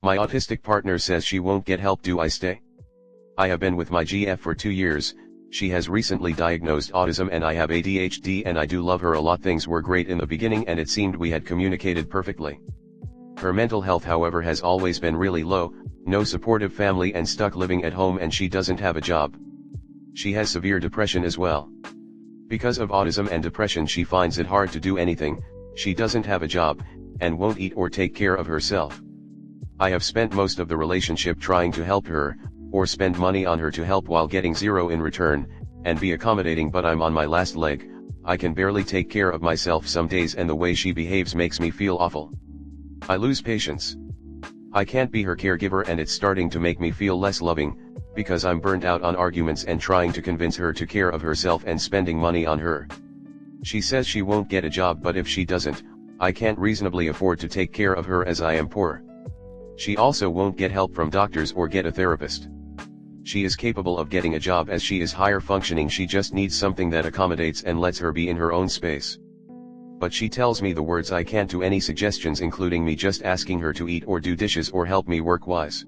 My autistic partner says she won't get help. Do I stay? I have been with my GF for 2 years, she has recently diagnosed autism and I have ADHD and I do love her a lot. Things were great in the beginning and it seemed we had communicated perfectly. Her mental health however has always been really low, no supportive family and stuck living at home and she doesn't have a job. She has severe depression as well. Because of autism and depression she finds it hard to do anything, she doesn't have a job, and won't eat or take care of herself. I have spent most of the relationship trying to help her, or spend money on her to help while getting zero in return, and be accommodating, but I'm on my last leg. I can barely take care of myself some days and the way she behaves makes me feel awful. I lose patience. I can't be her caregiver and it's starting to make me feel less loving, because I'm burnt out on arguments and trying to convince her to care of herself and spending money on her. She says she won't get a job, but if she doesn't, I can't reasonably afford to take care of her as I am poor. She also won't get help from doctors or get a therapist. She is capable of getting a job as she is higher functioning, she just needs something that accommodates and lets her be in her own space. But she tells me the words I can't do any suggestions, including me just asking her to eat or do dishes or help me work-wise.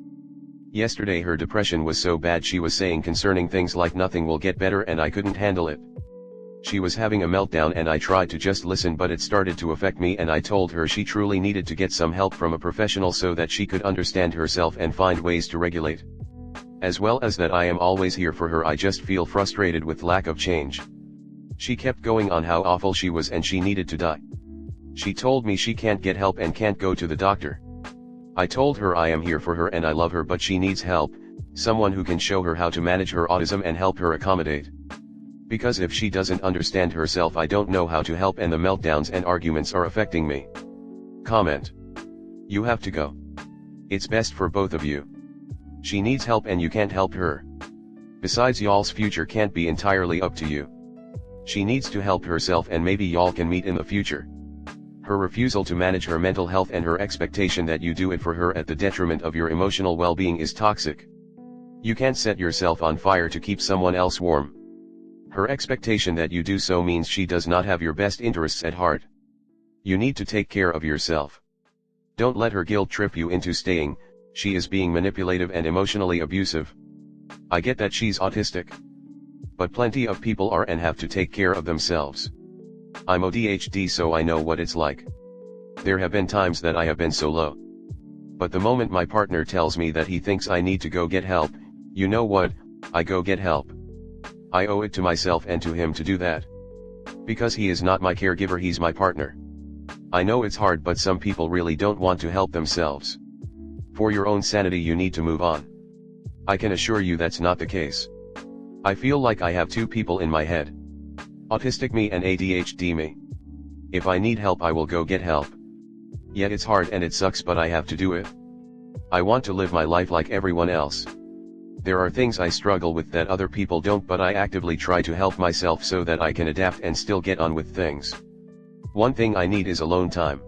Yesterday her depression was so bad she was saying concerning things like nothing will get better and I couldn't handle it. She was having a meltdown and I tried to just listen, but it started to affect me and I told her she truly needed to get some help from a professional so that she could understand herself and find ways to regulate. As well as that I am always here for her. I just feel frustrated with lack of change. She kept going on how awful she was and she needed to die. She told me she can't get help and can't go to the doctor. I told her I am here for her and I love her, but she needs help, someone who can show her how to manage her autism and help her accommodate. Because if she doesn't understand herself I don't know how to help and the meltdowns and arguments are affecting me. Comment. You have to go. It's best for both of you. She needs help and you can't help her. Besides, y'all's future can't be entirely up to you. She needs to help herself and maybe y'all can meet in the future. Her refusal to manage her mental health and her expectation that you do it for her at the detriment of your emotional well-being is toxic. You can't set yourself on fire to keep someone else warm. Her expectation that you do so means she does not have your best interests at heart. You need to take care of yourself. Don't let her guilt trip you into staying. She is being manipulative and emotionally abusive. I get that she's autistic. But plenty of people are and have to take care of themselves. I'm ADHD, so I know what it's like. There have been times that I have been so low. But the moment my partner tells me that he thinks I need to go get help, you know what, I go get help. I owe it to myself and to him to do that. Because he is not my caregiver, he's my partner. I know it's hard, but some people really don't want to help themselves. For your own sanity you need to move on. I can assure you that's not the case. I feel like I have two people in my head. Autistic me and ADHD me. If I need help I will go get help. Yet it's hard and it sucks, but I have to do it. I want to live my life like everyone else. There are things I struggle with that other people don't, but I actively try to help myself so that I can adapt and still get on with things. One thing I need is alone time.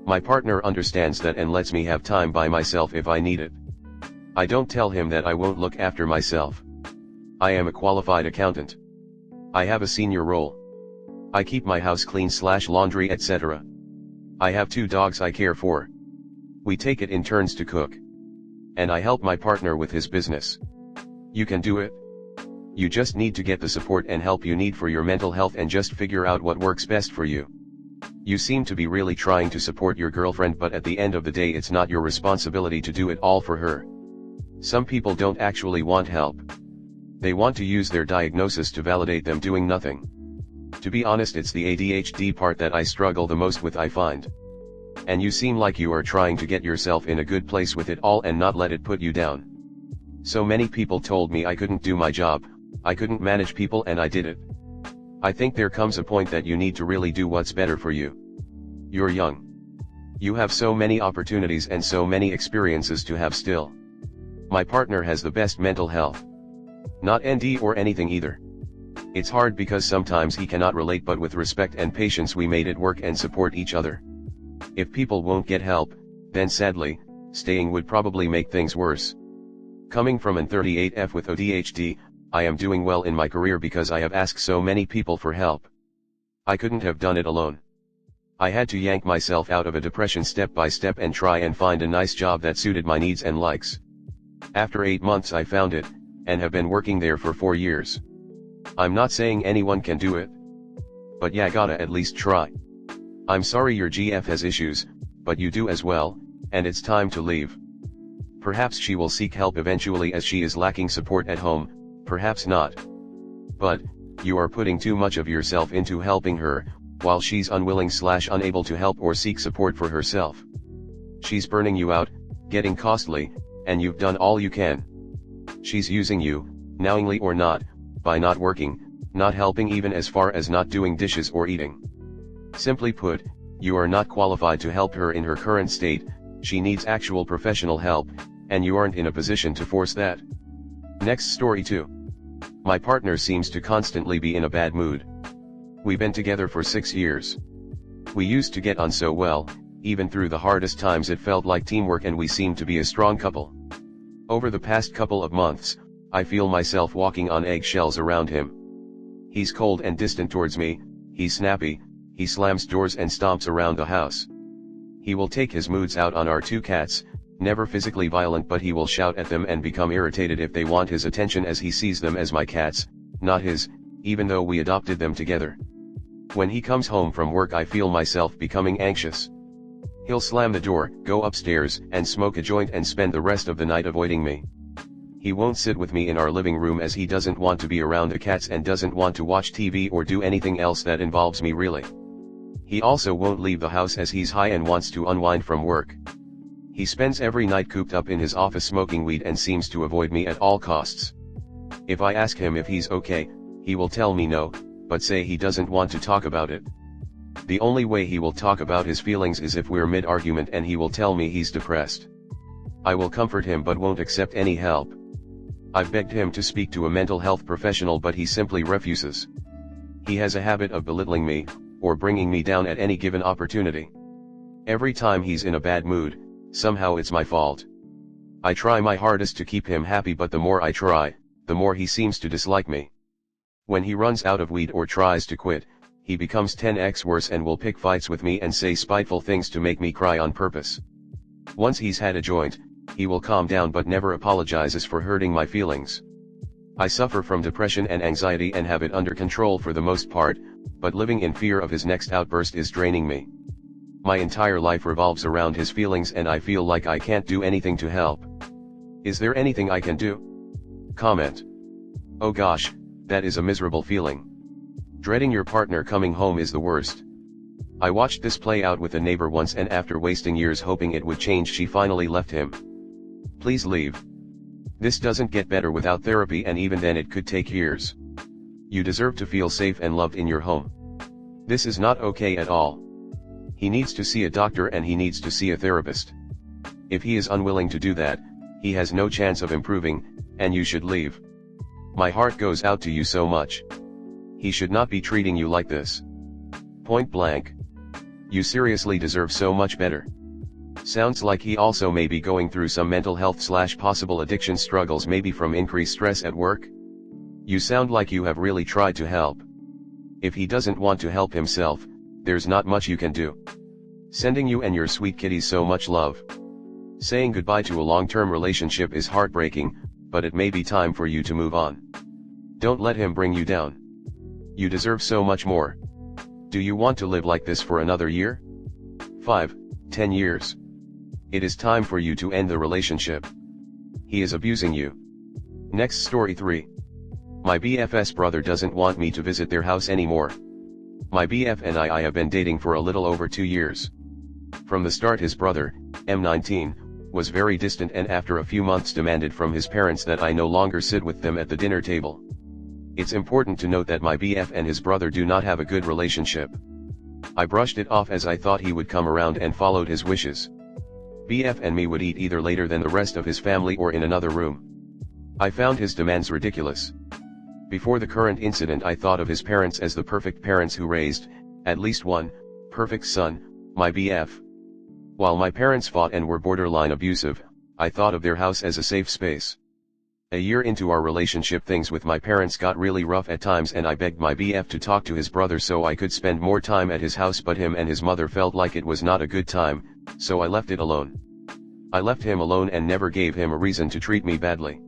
My partner understands that and lets me have time by myself if I need it. I don't tell him that I won't look after myself. I am a qualified accountant. I have a senior role. I keep my house clean / laundry, etc. I have 2 dogs I care for. We take it in turns to cook. And I help my partner with his business. You can do it. You just need to get the support and help you need for your mental health and just figure out what works best for you. You seem to be really trying to support your girlfriend, but at the end of the day it's not your responsibility to do it all for her. Some people don't actually want help. They want to use their diagnosis to validate them doing nothing. To be honest, it's the ADHD part that I struggle the most with, I find. And you seem like you are trying to get yourself in a good place with it all and not let it put you down. So many people told me I couldn't do my job, I couldn't manage people, and I did it. I think there comes a point that you need to really do what's better for you. You're young. You have so many opportunities and so many experiences to have still. My partner has the best mental health. Not ND or anything either. It's hard because sometimes he cannot relate, but with respect and patience we made it work and support each other. If people won't get help, then sadly, staying would probably make things worse. Coming from an 38F with ADHD, I am doing well in my career because I have asked so many people for help. I couldn't have done it alone. I had to yank myself out of a depression step by step and try and find a nice job that suited my needs and likes. After 8 months I found it, and have been working there for 4 years. I'm not saying anyone can do it, but yeah, gotta at least try. I'm sorry your GF has issues, but you do as well, and it's time to leave. Perhaps she will seek help eventually as she is lacking support at home, perhaps not. But, you are putting too much of yourself into helping her, while she's unwilling/unable to help or seek support for herself. She's burning you out, getting costly, and you've done all you can. She's using you, knowingly or not, by not working, not helping even as far as not doing dishes or eating. Simply put, you are not qualified to help her in her current state. She needs actual professional help, and you aren't in a position to force that. Next story 2. My partner seems to constantly be in a bad mood. We've been together for 6 years. We used to get on so well, even through the hardest times it felt like teamwork and we seemed to be a strong couple. Over the past couple of months, I feel myself walking on eggshells around him. He's cold and distant towards me, he's snappy, he slams doors and stomps around the house. He will take his moods out on our 2 cats, never physically violent, but he will shout at them and become irritated if they want his attention as he sees them as my cats, not his, even though we adopted them together. When he comes home from work I feel myself becoming anxious. He'll slam the door, go upstairs, and smoke a joint and spend the rest of the night avoiding me. He won't sit with me in our living room as he doesn't want to be around the cats and doesn't want to watch TV or do anything else that involves me really. He also won't leave the house as he's high and wants to unwind from work. He spends every night cooped up in his office smoking weed and seems to avoid me at all costs. If I ask him if he's okay, he will tell me no, but say he doesn't want to talk about it. The only way he will talk about his feelings is if we're mid-argument and he will tell me he's depressed. I will comfort him but won't accept any help. I've begged him to speak to a mental health professional but he simply refuses. He has a habit of belittling me, or bringing me down at any given opportunity. Every time he's in a bad mood, somehow it's my fault. I try my hardest to keep him happy, but the more I try, the more he seems to dislike me. When he runs out of weed or tries to quit, he becomes 10x worse and will pick fights with me and say spiteful things to make me cry on purpose. Once he's had a joint, he will calm down but never apologizes for hurting my feelings. I suffer from depression and anxiety and have it under control for the most part, but living in fear of his next outburst is draining me. My entire life revolves around his feelings and I feel like I can't do anything to help. Is there anything I can do? Comment. Oh gosh, that is a miserable feeling. Dreading your partner coming home is the worst. I watched this play out with a neighbor once and after wasting years hoping it would change she finally left him. Please leave. This doesn't get better without therapy and even then it could take years. You deserve to feel safe and loved in your home. This is not okay at all. He needs to see a doctor and he needs to see a therapist. If he is unwilling to do that, he has no chance of improving, and you should leave. My heart goes out to you so much. He should not be treating you like this. Point blank. You seriously deserve so much better. Sounds like he also may be going through some mental health/possible addiction struggles, maybe from increased stress at work. You sound like you have really tried to help. If he doesn't want to help himself, there's not much you can do. Sending you and your sweet kitties so much love. Saying goodbye to a long-term relationship is heartbreaking, but it may be time for you to move on. Don't let him bring you down. You deserve so much more. Do you want to live like this for another year? 5, 10 years? It is time for you to end the relationship. He is abusing you. Next story 3. My BF's brother doesn't want me to visit their house anymore. My BF and I have been dating for a little over 2 years. From the start his brother, M19, was very distant and after a few months demanded from his parents that I no longer sit with them at the dinner table. It's important to note that my BF and his brother do not have a good relationship. I brushed it off as I thought he would come around and followed his wishes. BF and me would eat either later than the rest of his family or in another room. I found his demands ridiculous. Before the current incident I thought of his parents as the perfect parents who raised, at least one, perfect son, my BF. While my parents fought and were borderline abusive, I thought of their house as a safe space. A year into our relationship, things with my parents got really rough at times, and I begged my BF to talk to his brother so I could spend more time at his house, but him and his mother felt like it was not a good time, so I left it alone. I left him alone and never gave him a reason to treat me badly.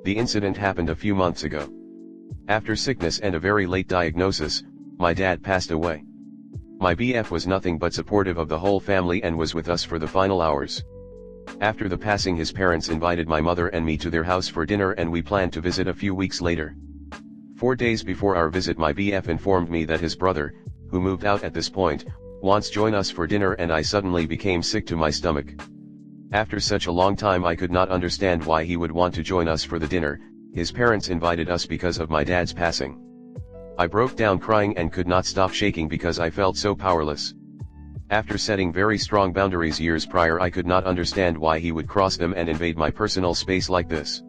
The incident happened a few months ago. After sickness and a very late diagnosis, my dad passed away. My BF was nothing but supportive of the whole family and was with us for the final hours. After the passing, his parents invited my mother and me to their house for dinner, and we planned to visit a few weeks later. 4 days before our visit, my BF informed me that his brother, who moved out at this point, wants to join us for dinner, and I suddenly became sick to my stomach. After such a long time, I could not understand why he would want to join us for the dinner. His parents invited us because of my dad's passing. I broke down crying and could not stop shaking because I felt so powerless. After setting very strong boundaries years prior, I could not understand why he would cross them and invade my personal space like this.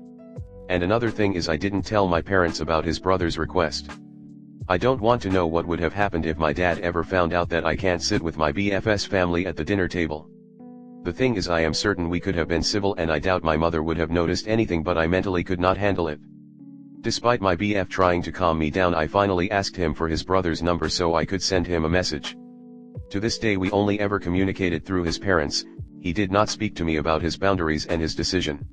And another thing is, I didn't tell my parents about his brother's request. I don't want to know what would have happened if my dad ever found out that I can't sit with my BF's family at the dinner table. The thing is, I am certain we could have been civil, and I doubt my mother would have noticed anything, but I mentally could not handle it. Despite my BF trying to calm me down, I finally asked him for his brother's number so I could send him a message. To this day we only ever communicated through his parents. He did not speak to me about his boundaries and his decision.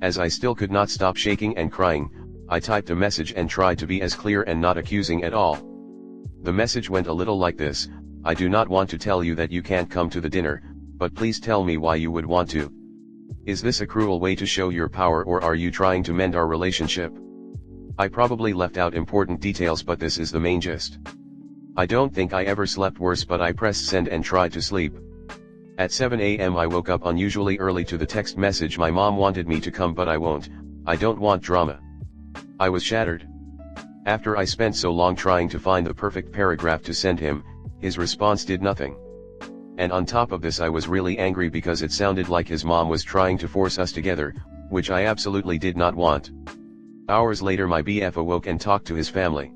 As I still could not stop shaking and crying, I typed a message and tried to be as clear and not accusing at all. The message went a little like this: I do not want to tell you that you can't come to the dinner, but please tell me why you would want to. Is this a cruel way to show your power, or are you trying to mend our relationship? I probably left out important details, but this is the main gist. I don't think I ever slept worse, but I pressed send and tried to sleep. At 7 a.m. I woke up unusually early to the text message: my mom wanted me to come but I won't, I don't want drama. I was shattered. After I spent so long trying to find the perfect paragraph to send him, his response did nothing. And on top of this, I was really angry because it sounded like his mom was trying to force us together, which I absolutely did not want. Hours later, my BF awoke and talked to his family.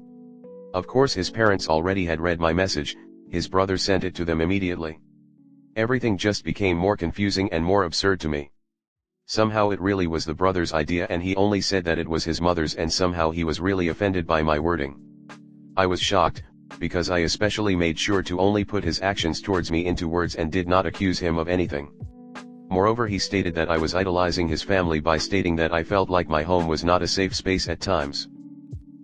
Of course his parents already had read my message. His brother sent it to them immediately. Everything just became more confusing and more absurd to me. Somehow it really was the brother's idea, and he only said that it was his mother's, and somehow he was really offended by my wording. I was shocked, because I especially made sure to only put his actions towards me into words and did not accuse him of anything. Moreover, he stated that I was idolizing his family by stating that I felt like my home was not a safe space at times.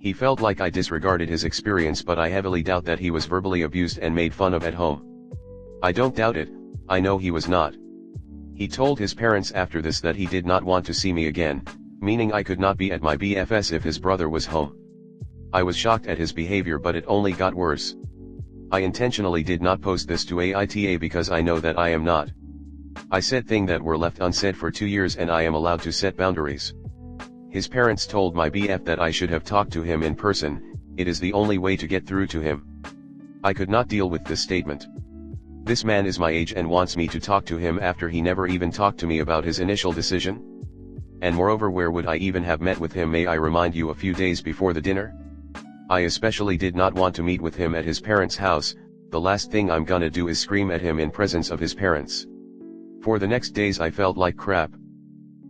He felt like I disregarded his experience, but I heavily doubt that he was verbally abused and made fun of at home. I don't doubt it, I know he was not. He told his parents after this that he did not want to see me again, meaning I could not be at my BFS if his brother was home. I was shocked at his behavior, but it only got worse. I intentionally did not post this to AITA because I know that I am not. I said things that were left unsaid for 2 years, and I am allowed to set boundaries. His parents told my BF that I should have talked to him in person. It is the only way to get through to him. I could not deal with this statement. This man is my age and wants me to talk to him after he never even talked to me about his initial decision? And moreover, where would I even have met with him, may I remind you, a few days before the dinner? I especially did not want to meet with him at his parents' house. The last thing I'm gonna do is scream at him in presence of his parents. For the next days I felt like crap.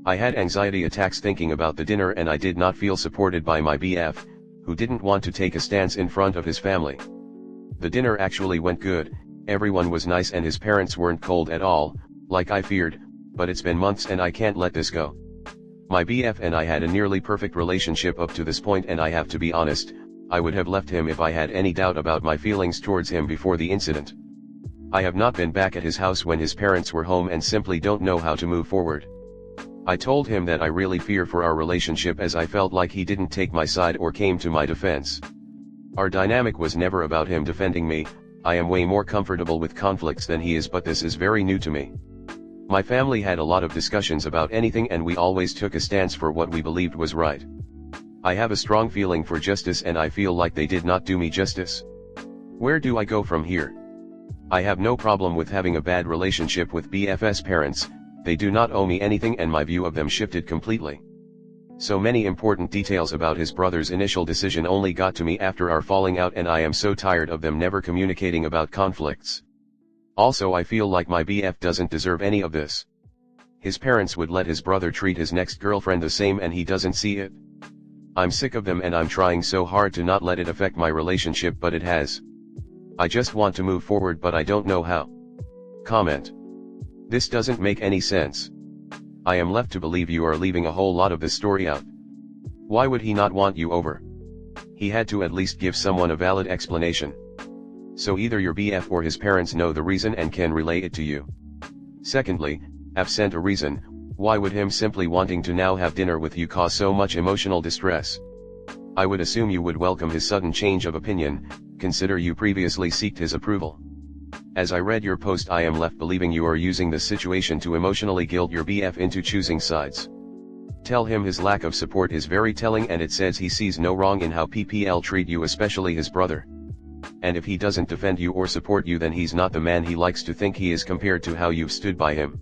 I had anxiety attacks thinking about the dinner, and I did not feel supported by my BF, who didn't want to take a stance in front of his family. The dinner actually went good, everyone was nice, and his parents weren't cold at all, like I feared, but it's been months and I can't let this go. My BF and I had a nearly perfect relationship up to this point, and I have to be honest, I would have left him if I had any doubt about my feelings towards him before the incident. I have not been back at his house when his parents were home and simply don't know how to move forward. I told him that I really fear for our relationship, as I felt like he didn't take my side or came to my defense. Our dynamic was never about him defending me. I am way more comfortable with conflicts than he is, but this is very new to me. My family had a lot of discussions about anything, and we always took a stance for what we believed was right. I have a strong feeling for justice, and I feel like they did not do me justice. Where do I go from here? I have no problem with having a bad relationship with BF's parents. They do not owe me anything, and my view of them shifted completely. So many important details about his brother's initial decision only got to me after our falling out, and I am so tired of them never communicating about conflicts. Also, I feel like my BF doesn't deserve any of this. His parents would let his brother treat his next girlfriend the same and he doesn't see it. I'm sick of them and I'm trying so hard to not let it affect my relationship, but it has. I just want to move forward but I don't know how. Comment. This doesn't make any sense. I am left to believe you are leaving a whole lot of the story out. Why would he not want you over? He had to at least give someone a valid explanation. So either your BF or his parents know the reason and can relay it to you. Secondly, absent a reason, why would him simply wanting to now have dinner with you cause so much emotional distress? I would assume you would welcome his sudden change of opinion, consider you previously sought his approval. As I read your post, I am left believing you are using this situation to emotionally guilt your BF into choosing sides. Tell him his lack of support is very telling and it says he sees no wrong in how PPL treat you, especially his brother. And if he doesn't defend you or support you, then he's not the man he likes to think he is compared to how you've stood by him.